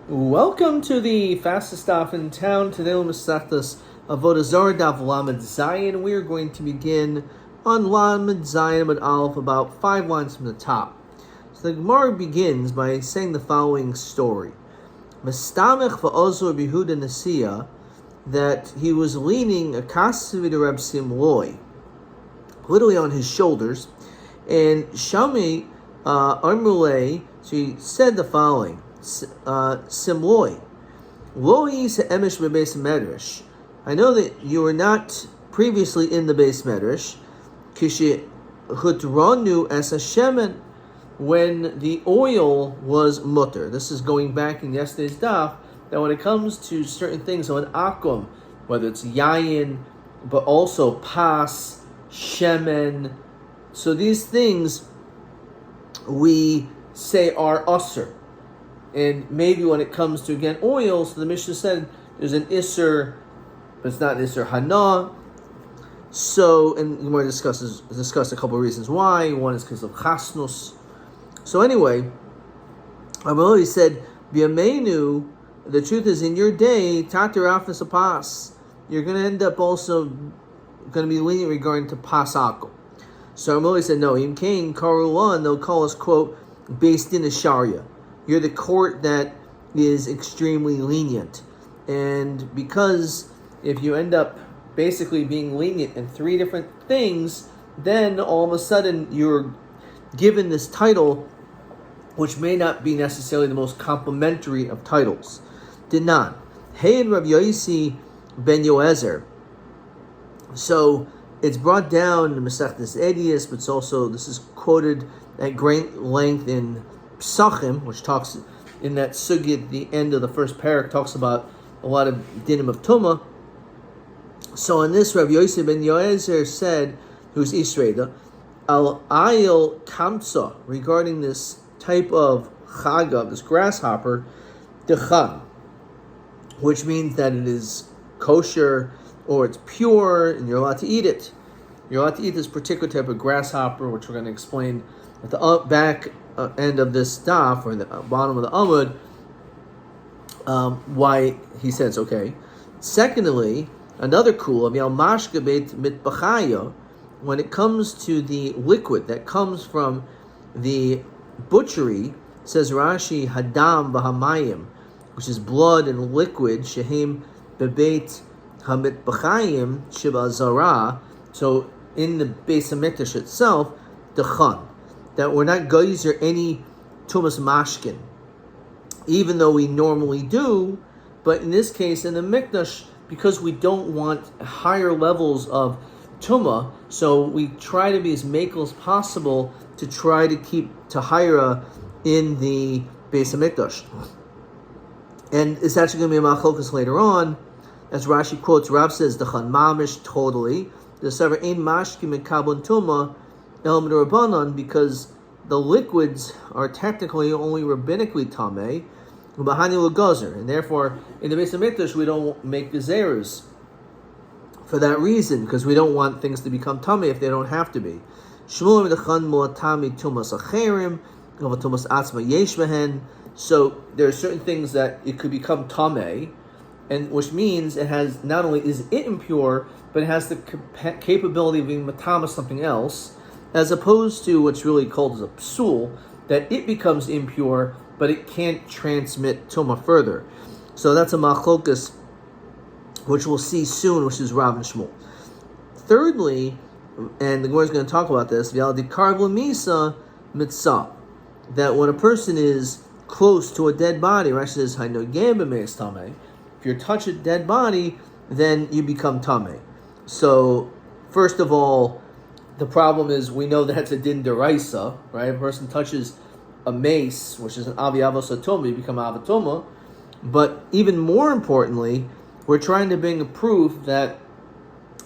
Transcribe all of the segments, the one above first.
Welcome to the fastest stop in town. Today we'll Masechtas Avodah Zarah Daf Lamed Zayin. We are going to begin on Lamed Zayin Amud Aleph, about 5 lines from the top. So the Gemara begins by saying the following story: Mestamech va'ozor Yehuda Nasiya, that he was leaning a kasvi to Reb Simloi, literally on his shoulders, and Shami Armulei. So he said the following. Simloi, Lohi se'emish bebeis medrash. I know that you were not previously in the base medrash. Kishi hutronu as a shemen, when the oil was mutter. This is going back in yesterday's daf, that when it comes to certain things on akum, whether it's yayin, but also pas, shemen, so these things we say are usr. And maybe when it comes to, again, oil, so the Mishnah said there's an Isser, but it's not an Isser Hana. So, and Gemara discussed a couple of reasons why. One is because of Chasnus. So anyway, Rabbi said, B'yameinu, the truth is, in your day, Tatar Afis a Pas, you're going to end up also going to be lenient regarding to Pas Akum. So Rabbi said, no, Im Kain, Karulan, they'll call us, quote, based in a Sharia. You're the court that is extremely lenient. And because if you end up basically being lenient in 3 different things, then all of a sudden you're given this title, which may not be necessarily the most complimentary of titles. Dinan. Hey and Rabbi Yosi ben Yoezer. So it's brought down in Masechtas Edius, but it's also, this is quoted at great length in Psachim, which talks in that sugi at the end of the first parak, talks about a lot of dinim of Tumah. So in this, Rabbi Yosef ben Yoezer said, who's Israel, al ayil kamsa, regarding this type of chagav, this grasshopper, dechan, which means that it is kosher or it's pure and you're allowed to eat it. You're allowed to eat this particular type of grasshopper, which we're going to explain at the back end of this daf, or the bottom of the Amud, why he says okay. Secondly, another cool, when it comes to the liquid that comes from the butchery, says Rashi, hadam v'hamayim, which is blood and liquid, shehem bebeit hamit b'chayim shiba Zarah. So in the Beis HaMikdash itself, dechan, that we're not geyser any tumas mashkin, even though we normally do. But in this case, in the mikdash, because we don't want higher levels of tumah, so we try to be as makel as possible to try to keep tahira in the Beis HaMikdash. And it's actually going to be a machlokas later on, as Rashi quotes. Rav says dechan mamish, totally. The sever ein mashkin mekabon tumah el Rabbanan, because the liquids are technically only rabbinically tameh, ubahani legazer, and therefore in the Beis HaMikdash we don't make gezeros for that reason, because we don't want things to become tameh if they don't have to be. Shmuel midachan muatami tumas acherim, tumas atzma yesh behen. So there are certain things that it could become tameh, and which means it has, not only is it impure, but it has the capability of being matama something else, as opposed to what's really called as a psul, that it becomes impure, but it can't transmit tumah further. So that's a machlokas, which we'll see soon, which is Rav and Shmuel. Thirdly, and the Gemara is going to talk about this, misa mitzah, that when a person is close to a dead body, Rashi says, if you touch a dead body, then you become tameh. So, first of all, the problem is we know that's a din deraisa, right? If a person touches a mace, which is an avi avosatoma, you become avatoma. But even more importantly, we're trying to bring a proof that,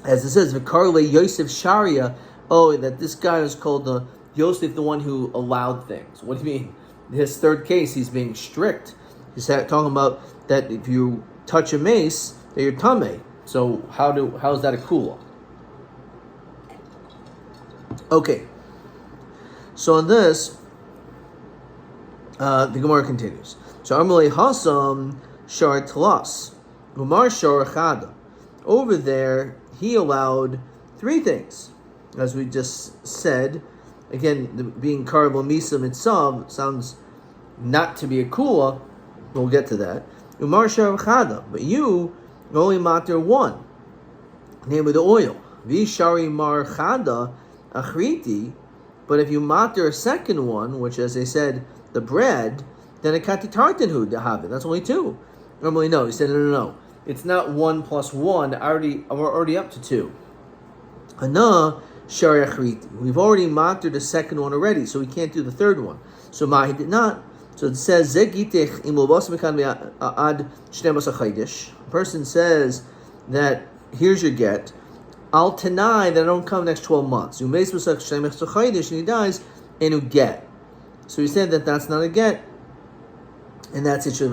as it says, Vikarle Yosef Sharia, that this guy is called the Yosef, the one who allowed things. What do you mean? His third case, he's being strict. He's talking about that if you touch a mace, that you're tameh. So how is that a kula? Okay, so on this, the Gemara continues. So Amalei Hasam Shar Tlas. Umar Shar Chada. Over there, he allowed 3 things. As we just said, again, being Karabal Misa Mitzav sounds not to be a Kula. We'll get to that. Umar Shar Chada. But you only matter 1. Namely the oil. Vishari Mar Chada Achriti. But if you matter a second one, which as I said, the bread, then a katitartinhu to have it. That's only 2. Normally, no. He said, no. It's not 1 plus 1. We're already up to 2. Ana shari achriti. We've already mastered the second one already, so we can't do the third one. So Mahi did not. So it says zegitich imulbas mekan ad shnebas achaydish. A person says that here's your get. I'll deny that I don't come next 12 months. And he dies, and you get. So he said that that's not a get. And that's it. So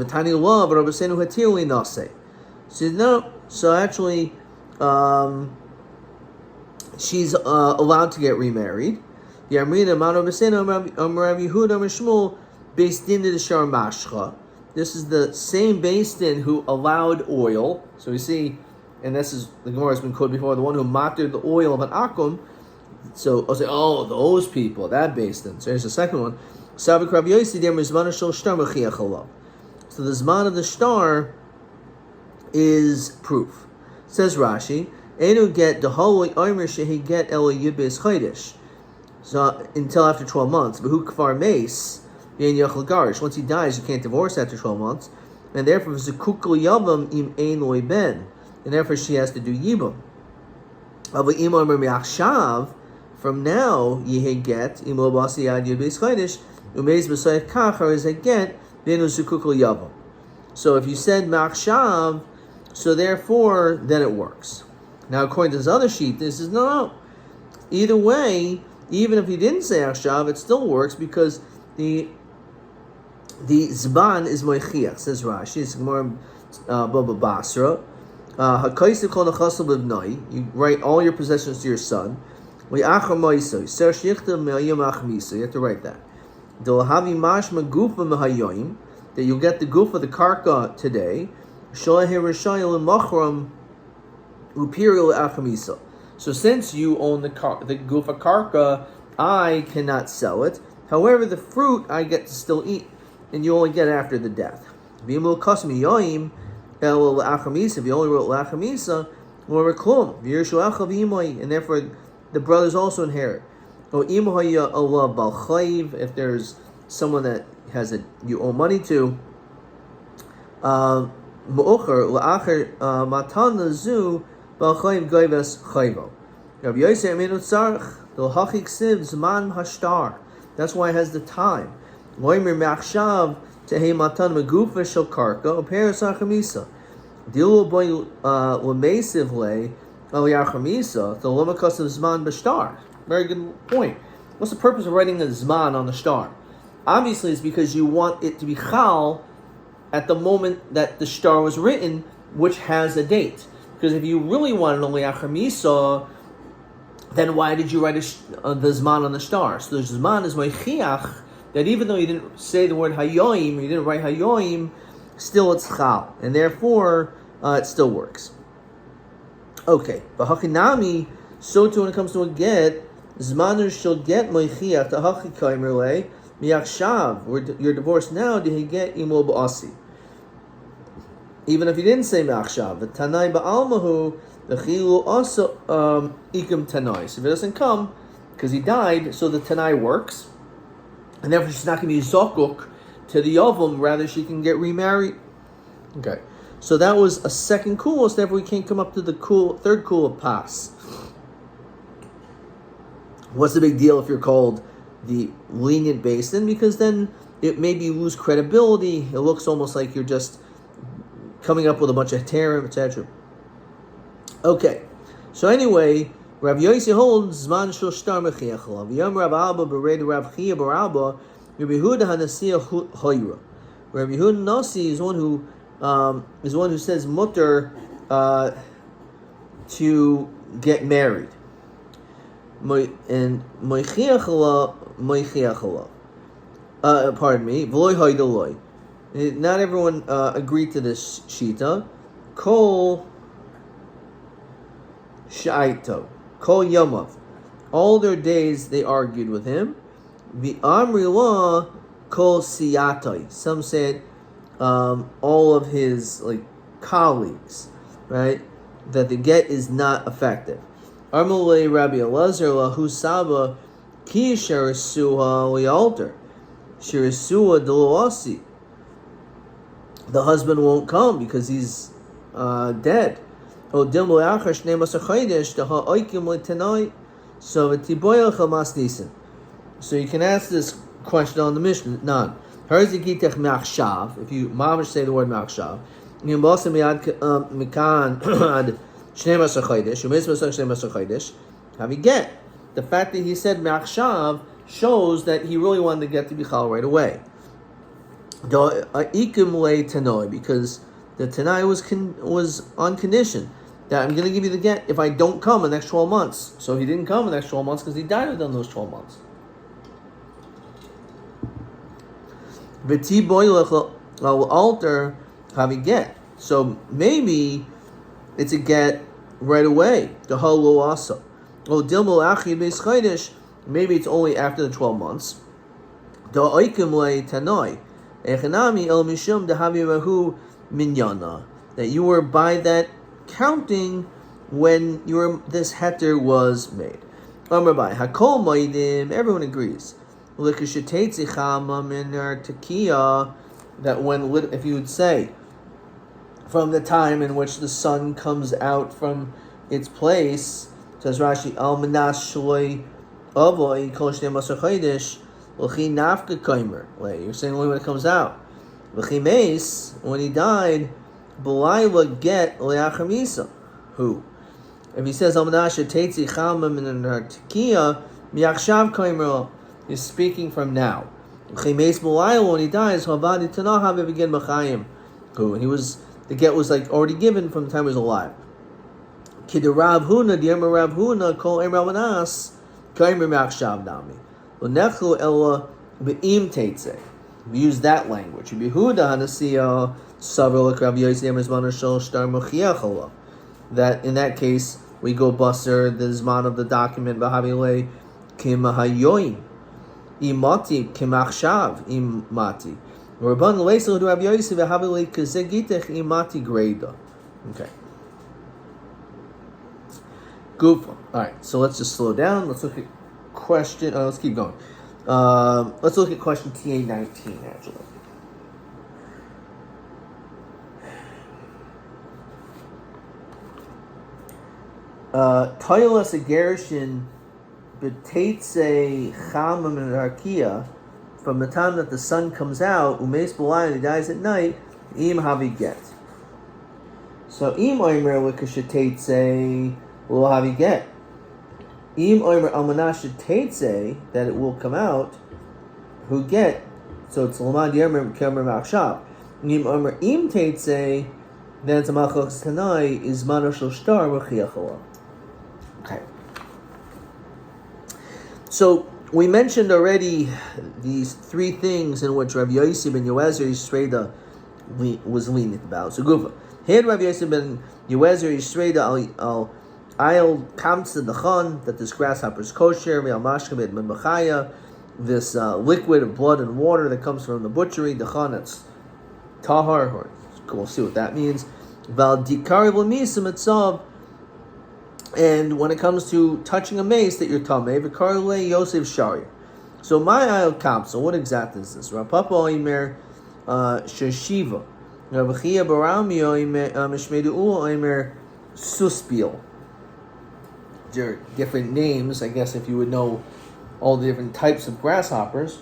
no. So actually, she's allowed to get remarried. The Amrina Mano Beseno Rabbi Yehuda Mishmul based in the Shar Mashcha. This is the same based in who allowed oil. So we see, and this is the Gemara has been quoted before, the one who mastered the oil of an akum. So I'll say, those people, that based in. So here's the second one. So the Zman of the star is proof. Says Rashi, Enu get the Holy Omer Shehi get El Yibis Chaydish. So until after 12 months. But who kfar mace, Garish. Once he dies, you can't divorce after 12 months. And therefore Zakukul Yavam im Ein Loy Ben. And therefore she has to do Yibam. From now, Yehe get Imo Basi Ad Yibis Chaydish. Umeiz B'Sayach Kachar is a get Benu Zakukul Yavam. So if you said Machshav, so therefore, then it works. Now, according to this other sheet, this is no. Either way, even if you didn't say Achshav, it still works because the Zban is Moichiach, says Rashi. It's Gemara Baba Basra. Hakaisiv kol nachasel b'bnai. You write all your possessions to your son. Li'achar moiso. Ser shichta me'ayim achmisa. You have to write that. D'lahavi mashma gufa me'hayoyim. That you'll get the goof of the karka today. So since you own the goof of karka, I cannot sell it. However, the fruit I get to still eat, and you only get after the death. If you only wrote lachamisa, and therefore the brothers also inherit. If there's someone that you owe money to, matana zu b'chayim goyves chayvo. Rabbi Yosef aminu tzarich l'hachik siv zman hashtar. That's why it has the time. Loimer machshav tehei matan megufa shel karka uperes achamisa. Dilu boy l'meisiv le al yachamisa the lomakas of zman b'shtar. Very good point. What's the purpose of writing a zman on the star? Obviously, it's because you want it to be chal at the moment that the star was written, which has a date. Because if you really wanted only Achar Misa, then why did you write the Zman on the star? So the Zman is Moichiach, that even though you didn't say the word Hayoim, you didn't write Hayoim, still it's chal. And therefore, it still works. Okay. But Hachinami, so too when it comes to a get, Zmanur shall get Moichiach, the Hachikaimerle, Miyakshav, you're divorced now, did he get Imo Ba'asi? Even if he didn't say Miyakshav, the Tanai Ba'almahu, the Chilu also Ikim Tanai. So if it doesn't come, because he died, so the Tanai works, and therefore she's not going to be Zokuk to the Yovam, rather she can get remarried. Okay, so that was a second Kula, so therefore we can't come up to the third Kula Pas. What's the big deal if you're called the lenient basin? Because then it maybe you lose credibility. It looks almost like you're just coming up with a bunch of terim, etc. Okay, so anyway, Rav Yossi holds Zman Shel Shtar Mechiach Alav. Yom Rav Abba Bered Rav Chia Bar Abba Rabbi Yehuda Hanasiya Hoyra. Rabbi Yehuda Nasi is one who says mutter to get married. And Moichiach Allah, pardon me, V'loi Haydaloi. Not everyone agreed to this shita. Kol shaito, kol yomav. All their days they argued with him. The Amri law kol siyatai. Some said all of his colleagues, right? That the get is not effective. Armulei Rabbi Elazar lahu saba ki sharisuha lialter sharisuha deloasi. The husband won't come because he's dead. So you can ask this question on the Mishnah. None. If you mamish say the word machshav, have you get? The fact that he said machshav shows that he really wanted to get to Bichal right away. Because the Tanai was on condition that I'm going to give you the get if I don't come in the next 12 months. So he didn't come in the next 12 months because he died within those 12 months. Alter have a get. So maybe it's a get right away. The holo also. Maybe it's only after the 12 months. That you were by that counting when this heter was made. Everyone agrees. That if you would say from the time in which the sun comes out from its place, says Rashi, Al Manas Shloi Avoi Kol Shnei Masar Chodesh L'chi Nafka Kaimer. You're saying only when it comes out. L'chi Meis, when he died, B'layla Get Le'achar Misa. Who? If he says Al Manas Shetetzi Chama Min Tekiah Miachshav Kaimer, he's speaking from now. L'chi Meis B'layla, when he dies, Havadi Tanahav Begin Machayim. Who? And the get was already given from the time he was alive. Kid Rav Huna, the Emir Rav Huna, Kol Emir Manas, Kaimer Machshav Dami. L'nechlu Ella Be'im Teitze. We use that language. Behuda Hanasiya Savrlik Rav Yosef Mizman Shol Shtar Mechiach. That in that case we go busser the zman of the document Bahavile Kimahayoim Imati Kimachshav Imati. Rabban Leisel Rav Yosef Bahavile Kazegitech Imati Greda. Okay. Goof. All right. So let's just slow down. Let's look at question. Let's keep going. Let's look at question TA19 actually. Toilas a Gerishin Betatse Chamam and Arkia, from the time that the sun comes out, Umes B'Layin, he dies at night, Im Havi Get. So Im Oimer Likashatatse will Havi Get. Im Oimer Almanashatatse, that it will come out, who get, so it's Lamad Yermer Kemer Machshav. Im Oimer Im Tatse, then it's a Machos Tanai, is Manoshal Shtar Rechiacholah. Okay. So we mentioned already these three things in which Rav Yosef ben Yoezer Yisraida was lenient about. So Gufa. Had Rav Yosef ben Yoezer Yisraida al Ayel Kamtza Dachan, that this grasshopper is kosher, Real Mashkabed Ben Bachaya, this liquid of blood and water that comes from the butchery, Dachan, that's Tahar, or we'll see what that means. Val Dikari Blamisim Etzav. And when it comes to touching a mace that you're tamei, v'karle Yosef Shari. So my ayel kapsa, what exactly is this? Rapapa oimer sheshiva. Rabchia barami oimer mishmedu oimer suspil. There are different names, I guess, if you would know all the different types of grasshoppers.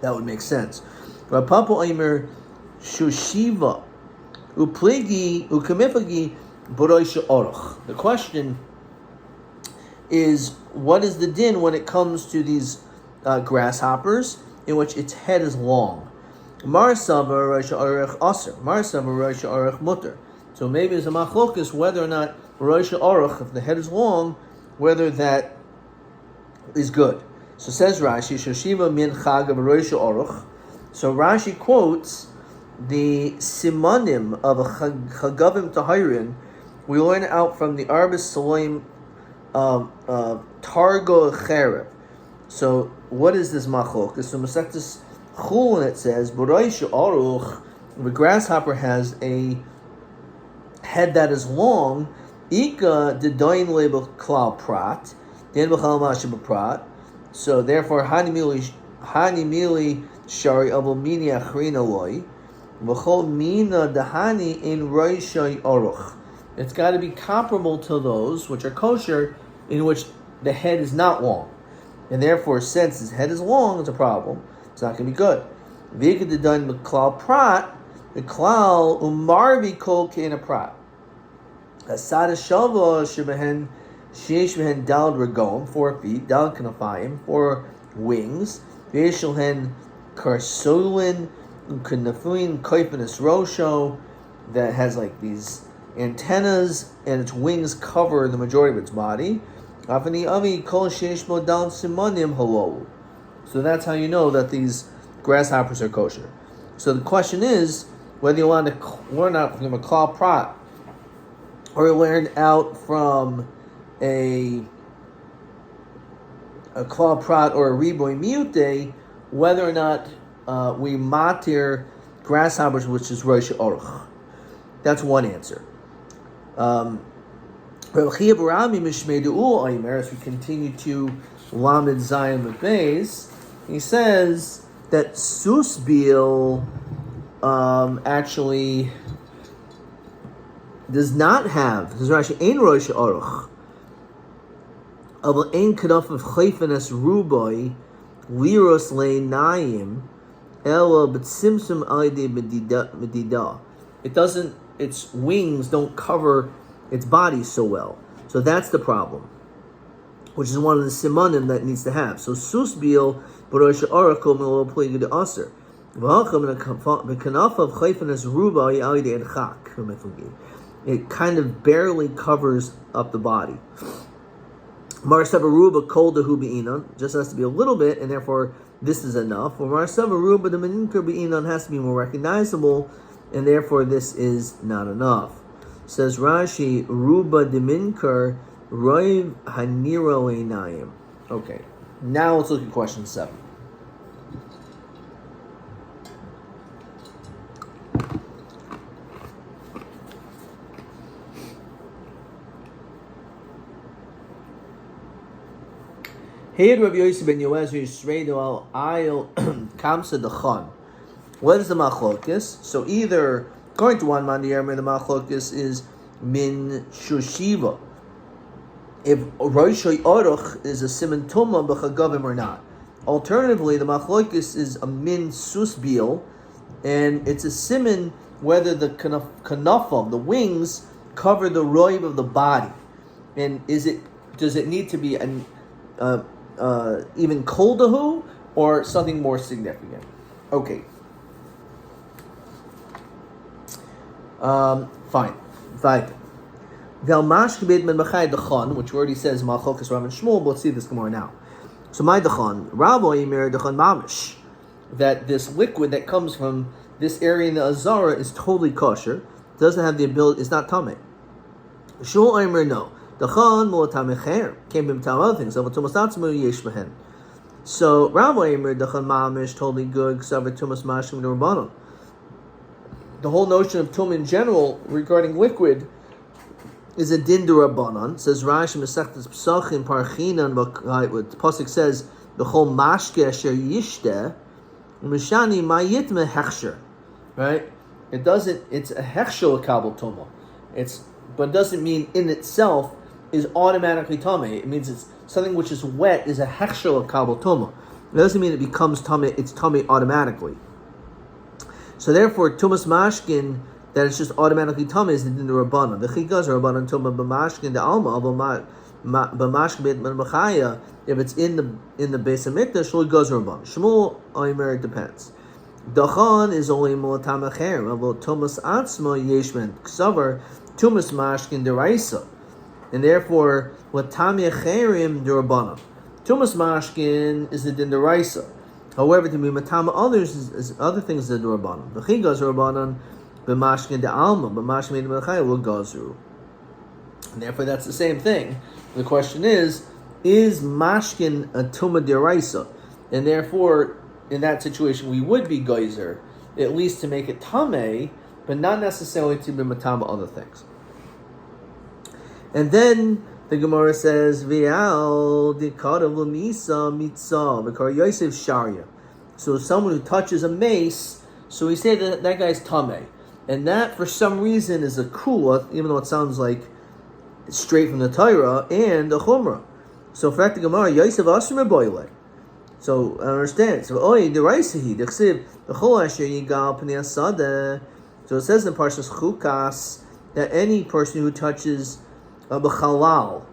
That would make sense. Rapapa oimer shushiva. Upligi ukamifagi boroisha oroch. The question is, what is the din when it comes to these grasshoppers in which its head is long? Mar sava roisha orech aser. Mar sava roisha orech mutter. So maybe it's a machlokus whether or not roisha orech, if the head is long, whether that is good. So says Rashi, Shoshiva min chag b'roisha oruch. So Rashi quotes the simanim of a chagavim tahirin. We learn out from the Arbis Saloim Targo Cherev. So what is this machlok? So Masechtas Chulin it says, b'roisha oruch, the grasshopper has a head that is long, Ika dedayin label klal prat, den b'chal mashim prat. So therefore, hani mili shari avol mini achrina loy, v'chol mina dahani in roishay oruch. It's got to be comparable to those which are kosher, in which the head is not long, and therefore, since his head is long, it's a problem. It's not going to be good. V'ika dedayin klal prat, the klal umarvi kol kein prat. Asada shalva shebehen sheish behen dalad regom, 4 feet, dalad kanafayim, 4 wings, ve'eshulhen karsolin kanafuin koifinus rosho, that has like these antennas and its wings cover the majority of its body. Afani avi kol sheish mo dalad simonim halol. So that's how you know that these grasshoppers are kosher. So the question is whether you want to learn out from a klal prat or learned out from a klal prat or a riboy miute, whether or not we matir grasshoppers, which is rosh oruch. That's one answer. As we continue to Lamed Zayin Beis, he says that susbil actually does not have, this is Rashi, ein rosh oruch, aber ein knaf of chayfanes ruboy, liros leinayim, ela b'tzimtzum alidei medida. It doesn't, its wings don't cover its body so well. So that's the problem, which is one of the simanim that it needs to have. So susbil b'rosh oruch kol melo pligid aser. V'knaf of chayfanes ruboy alidei enchak. It kind of barely covers up the body. Marsavaruba koldahu be'inan, just has to be a little bit, and therefore this is enough. Or Marsavaruba the meninker be'inan has to be more recognizable, and therefore this is not enough. Says Rashi, Ruba deminker roiv haniro einayim. Okay, now let's look at question 7. Here Rabbi Yosef ben Yoez Yisrael al Ayil Kamsa Dachan. What is the machlokes? So either, according to one man, the machlokes is min shushiva. If roishay oruch is a siman tumah b'chagavim or not. Alternatively, the machlokes is a min susbil, and it's a siman whether the kanafam, the wings, cover the roiv of the body, and does it need to be an even koldahu or something more significant? Okay. Fine. Which already says Malchokas Rav and Shmuel, but let's see this Gemara now. So my dachan, Rabbi Yimir dachan mamish, that this liquid that comes from this area in the Zarah is totally kosher, doesn't have the ability, it's not tameh. Shmuel Yimir no. Dachan mu'atamecher came from other things. So Rabbi Yimir dachan mamish totally good. The whole notion of tum in general regarding liquid is a din d'Rabbanan. Says Rashi Masechtas Pesachim Parchinan. What the pasuk says, "B'chol mashke asher yishteh mishani ma'yitme hechsher." Right? It doesn't. It's a hechsher kabel tuma. But it doesn't mean in itself is automatically tameh. It means it's something which is wet is a hechsher of kabel tuma. It doesn't mean it becomes tameh. It's tameh automatically. So therefore, tumas mashkin, that it's just automatically tameh, is the din Rabbanan. The chigaz Rabbanan tumah b'mashkin the alma b'mashkin b'it b'chaya. If it's in the Beis Hamikdash, shul gaz Rabbanan. Shmuel Omer, it depends. Dachan is only mu'atam acher. Although tumas atzma yeshman ksavar tumas mashkin deraisa, and therefore what tam yecherim Rabbanan. Tumas mashkin is the din deraisa. However, to be matama others is other things that are rabbanon. V'chi gazer rabbanon b'mashkin de alma b'mashkin de melchaya will gazru. And therefore, that's the same thing. The question is mashkin a tuma deraisa? And therefore, in that situation, we would be geyser, at least to make it tameh, but not necessarily to be matama other things. And then the Gemara says, "V'al dikadav l'misa mitzah v'kar Yosef sharia." So someone who touches a mace, so we say that guy's tameh, and that for some reason is a kula, even though it sounds like straight from the Torah, and a chumrah. So for that the Gemara, Yosef asur boile. So I understand. So oy deraisahi dechsiv v'chol asher yigal pnei asada. So it says in Parshas Chukas that any person who touches a b'chalal,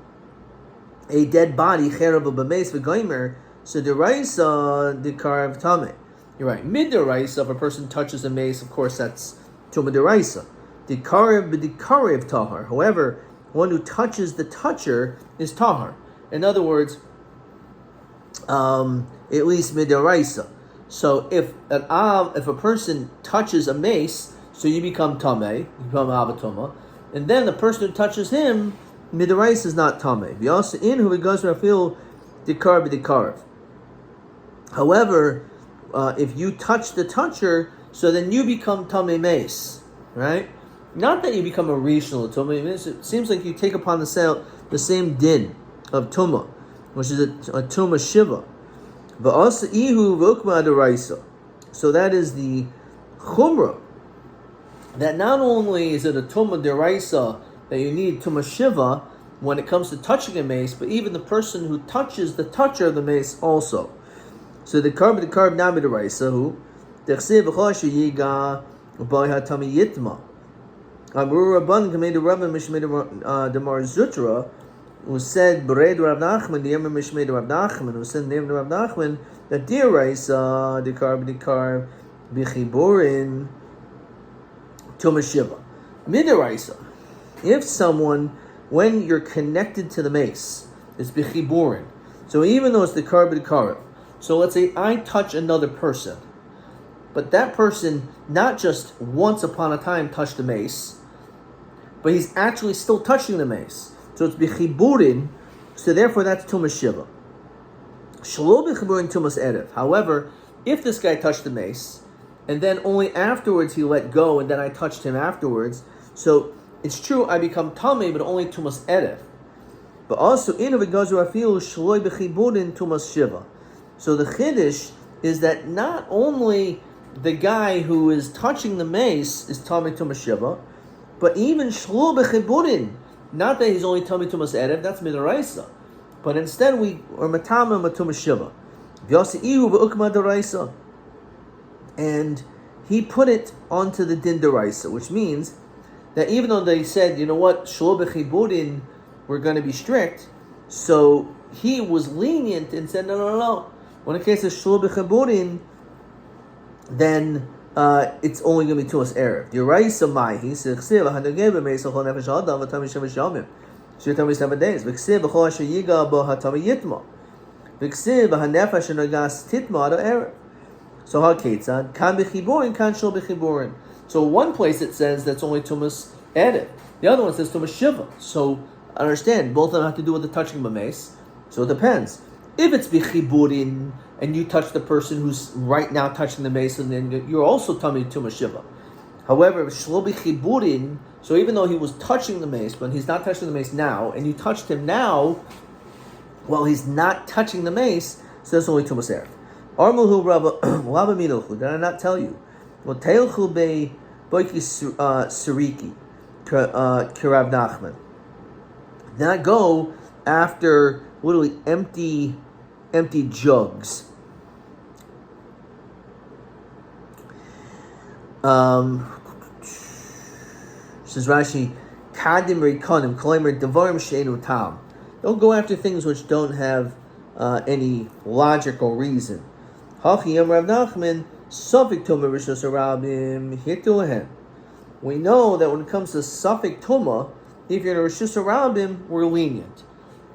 a dead body, cherav b'meis v'goymer, so deraisa dikarav tameh. You're right. Mid deraisa, if a person touches a mace, of course that's tuma deraisa. Dikarav b'dikarav tahar. However, one who touches the toucher is tahar. In other words, at least mid deraisa. So if a person touches a mace, so you become tameh, you become avatoma, and then the person who touches him, mid deraisa is not tameh. We also in who goes rafil dikar b'dikarav. However, if you touch the toucher, so then you become tameh mace, right? Not that you become a rishon tumah. It seems like you take upon the same din of tumah, which is a tumah shiva. V'asa ihu v'ukma deraisa. So that is the chumrah. That not only is it a tumah deraisa that you need tumah shiva when it comes to touching a mace, but even the person who touches the toucher of the mace also. So the karb nami deraisa who dechsev v'chashu yiga b'ay hatami yitma. Amru Rabban Kamei the Rabbi Mishmei the Mar Zutra, who said Bered Rav Nachman the Yemar Mishmei the Rav Nachman, who said the name of Rav Nachman that dear Raisa the Karb Bichiborin Tuma Shiva Midiraisa. If someone, when you're connected to the mace, it's Bichiborin. So even though it's the Karb, so let's say I touch another person, but that person not just once upon a time touched the mace, but he's actually still touching the mace. So it's bichiburin, so therefore that's tumas shiva. Shelo bichiburin tumas erev. However, if this guy touched the mace, and then only afterwards he let go, and then I touched him afterwards, so it's true I become tamei, but only tumas erev. But also in of it goes rafil shelo bichiburin tumas shiva. So the chiddush is that not only the guy who is touching the mace is tamei tumas shiva, but even shlo bechiburin, not that he's only tamei tumas erev, that's midaraisa, but instead we are matama tumas shiva. V'yasi'ihu be'ukma deraisa, and he put it onto the din deraisa, which means that even though they said, you know what, shlo bechiburin, we're going to be strict, so he was lenient and said, no. When it case of shlo bechiburin, then it's only going to be tumas erev. Deraisa mai he said chsiv hanageh b'meisach chol nefesh adam v'tam yishem v'shamim shirtam 7 days v'chsiv b'chol asher yiga bo hatam yitma v'chsiv hanefesh nagas titma ad erev. So haketzad kan b'chiburin kan shel b'chiburin. So one place it says that's only tumas erev. The other one says tumas shiva. So understand both of them have to do with the touching of a mace. So it depends. If it's b'chiburin and you touch the person who's right now touching the mace, and then you're also tamei tumas shiva. However, shlo b'chiburin, so even though he was touching the mace, but he's not touching the mace now, and you touched him now, well, he's not touching the mace, so that's only tumas erev. Armuhu Rabba Midochu, did I not tell you? Well, teilchu be boiki suriki kirav Nachman. Then I go after literally empty jugs. Says Rashi, kadim rikanim kolemer devarim sheinu tam. Don't go after things which don't have any logical reason. Hachi yam Rav Nachman safek tumah rishos harabim hitu lehem. We know that when it comes to safek tumah, if you're in a rishos harabim, we're lenient.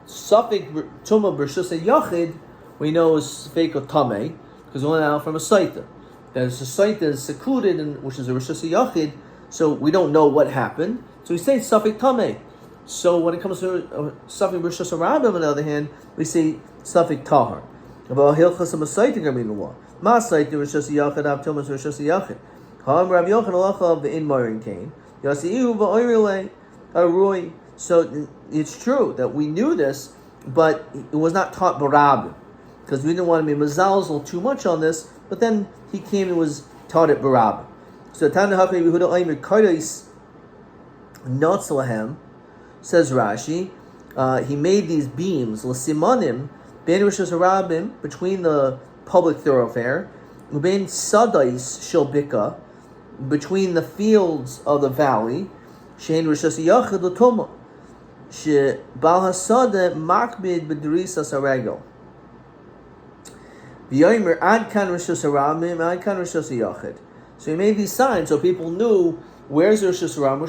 Safek Tuma B'Rishus Yachid, we know is fake or Tameh, because we went out from a Saita. That is a Saita is secluded, which is a Rishus Yachid, so we don't know what happened. So we say Safek Tameh. So when it comes to Safek B'Rishus Rabim, on the other hand, we say Safek Tahar. About Hilchas Masaita Gaminullah. Masaita Rishus Yachid, Ab Tumas Rishus Yachid. Ham Rabbi Yochanan Alacha of the In Morin Kain. Yasiu Ba'oirele Arui. So it's true that we knew this, but it was not taught Barab, because we didn't want to be mazalzel too much on this. But then he came and was taught at Barab. So Tana Hakei Yehuda Aimer Kaidais Notzlahem, says Rashi, he made these beams l'simanim ben Rishus Harabim, between the public thoroughfare, ben Sadais Shilbika, between the fields of the valley, shein Rishus Yachid l'Tuma, she Bal Hasada Makbid b'Drisas Haregel. V'yomer Ad Kan Rishus Harabim, Ad Kan Rishus Yachid. So he made these signs so people knew where's Rishus Harabim,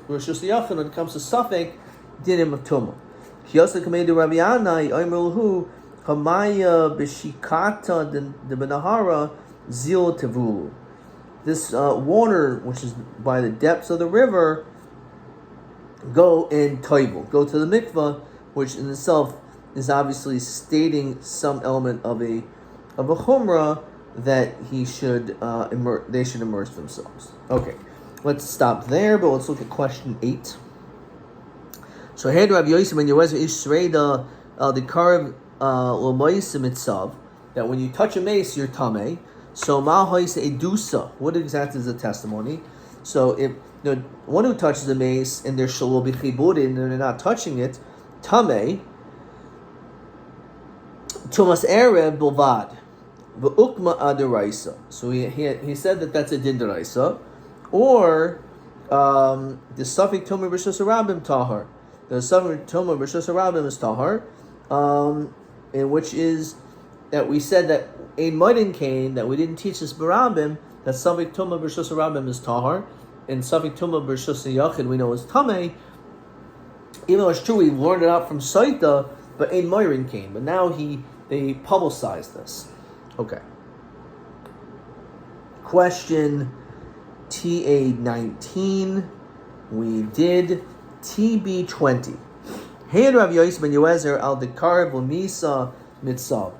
Rishus Yachid when it comes to Safek Dinim of Tumah. Kiyasa Kamei Rabbi Anai Omer Lahu Hamaya B'Shikata the Benahara Zil Tevu. This water, which is by the depths of the river, go in Toivel, go to the mikvah, which in itself is obviously stating some element of a chumrah that he should they should immerse themselves. Okay, let's stop there, but let's look at question 8. So here Rabbi Yosef and Yoezer Ish Sreida the Karev L'Moisim Itzav, that when you touch a mace you're tameh. So Ma Ha'is Edusa, what exactly is the testimony? So if the one who touches a mace and they're shalom b'chibudin and they're not touching it, tameh. Tumas Erev Bilvad, v'ukma adaraisa. So he said that that's a din deraisa, or the Safek Tumah B'Rishus Harabim Tahar. The Safek Tumah B'Rishus Harabim is Tahar, and which is that we said that Ein Moedin Kain, that we didn't teach this Barabim, that Safek Tumah B'Rishus Harabim is Tahar, and Safek Tumah B'Rishus Yachid we know is Tameh. Even though it's true we learned it out from Saita, but Ein Moedin Kain. But now they publicized this. Okay. Question TA19. We did TB20. Hey Rav Yosef ben Yoezer al dekar v'misa mitzav.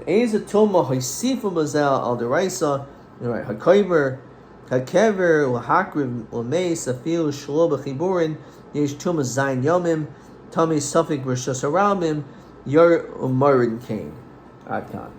Eza toma hoisifu mazel al deraisa. Right. Hakover, hakever lahakriv l'meis afil shlo b'chiburin yesh tuma zayin yomim tami safek Rishus Harabim yor umarin kain. Adkan.